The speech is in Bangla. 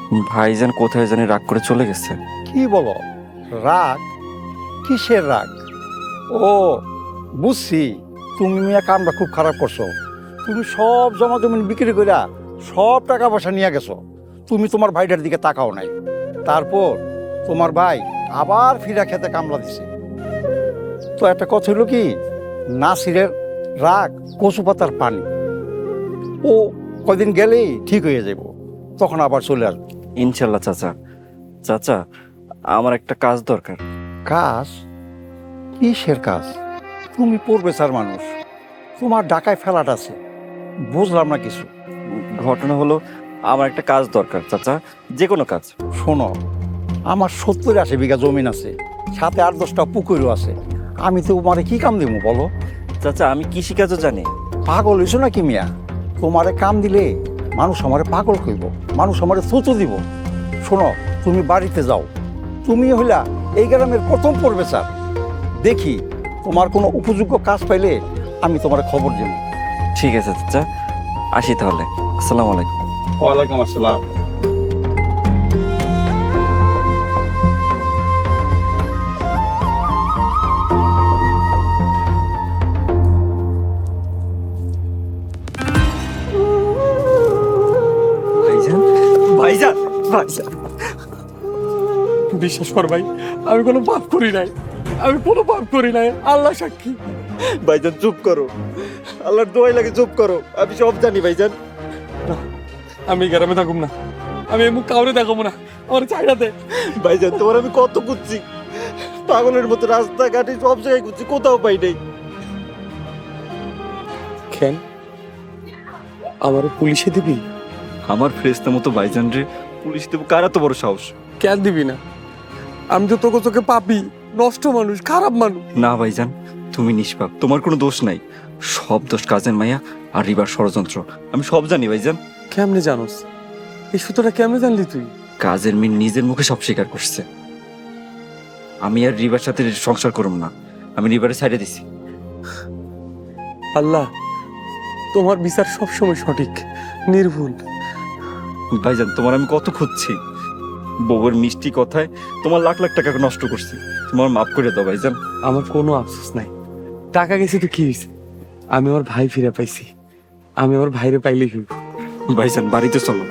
ভাইজান কোথায় জানি রাগ করে চলে গেছে। কি বলো? রাগ? কিসের রাগ? ও, বুঝছি। তুমি মিয়া কামটা খুব খারাপ করছো। তুমি সব জমা জমিন বিক্রি কইরা সব টাকা পয়সা নিয়ে গেছো। তুমি তোমার ভাইটার দিকে তাকাও নাই। তারপর তোমার ভাই আবার ফিরা খেতে কামলা দিছে। তো একটা কথা হলো কি, নাসিরের রাগ কচু পাতার পানি। ও কয়দিন গেলেই ঠিক হয়ে যাব, তখন আবার চলে আসবে। ইনশাল্লাহ চাচা। চাচা, আমার একটা কাজ দরকার। কাজ? কিসের কাজ? তুমি পড়বে স্যার মানুষ, তোমার ঢাকায় ফেলাট আছে, বুঝলাম না কিছু। ঘটনা হলো, আমার একটা কাজ দরকার চাচা, যে কোনো কাজ। শোনো, আমার 70-80 বিঘা জমিন আছে, সাথে 8-10টা পুকুরও আছে। আমি তো তোমারে কি কাম দেবো বলো? চাচা, আমি কৃষিকাজও জানি। পাগল হইছো নাকি মিয়া? তোমারে কাম দিলে মানুষ আমারে পাগল কইব, মানুষ আমারে থুতু দিব। শোনো, তুমি বাড়িতে যাও। তুমি হইলা এই গ্রামের প্রথম পড়বে স্যার। দেখি তোমার কোনো উপযোগ্য কাজ পাইলে আমি তোমার খবর দেব। ঠিক আছে চাচা, আসি তাহলে। আসসালামু আলাইকুম। ওয়ালাইকুম আসসালাম। ভাইজান, ভাইজান, ভাইজান। বিশ্বাস কর ভাই, আমি কোনো পাপ করি নাই, আমি কোনো পাপ করি নাই, আল্লাহ সাক্ষী। ভাইজান চুপ করো, আল্লাহর দোয়াই লাগে, চুপ করো। আমি সব জানি ভাইজান। আমি এই গ্রামে থাকুম না, আমি এমন কাউরে দেখাবো না, আমার চাইনা দে। ভাইজান, তোমার আমি কত খুঁজছি, পাগলের মতো রাস্তাঘাটে সব জায়গায় খুঁজছি, কোথাও পাই নাই। কেন আমার পুলিশে দিবি? আমার ফ্রেস্তা মতো ভাইজান রে পুলিশ দেবো? কার এত বড় সাহস? কেন দিবি না? আমি তো তোকে তোকে পাপি, নষ্ট মানুষ, খারাপ মানুষ। না ভাইজান, তুমি নিষ্পাপ, তোমার কোনো দোষ নাই। সব দোষ কাজের মায়া আর রিবার ষড়যন্ত্র। আমি সব জানি ভাইজান। কেমনে জানোস? এই সূত্রটা কেমনে জানলি তুই? কাজের মিন নিজের মুখে সব স্বীকার করছে। আমি আর রিবার সাথে সংসার করব না, আমি রিবারের সাইডে দিছি। আল্লাহ, তোমার বিচার সবসময় সঠিক, নির্ভুল। ভাইজান, তোমার আমি কত খুঁজছি, বউয়ের মিষ্টি কথায় তোমার লাখ লাখ টাকা নষ্ট করছি। তোমার মাফ করে দাও ভাইজান। আমার কোনো আফসোস নাই, টাকা গেছে তো কি হয়েছে, আমি আমার ভাই ফিরে পাইছি, আমি আমার ভাইরে পাইলেই হইব। ভাইজান, বাড়িতে চলো।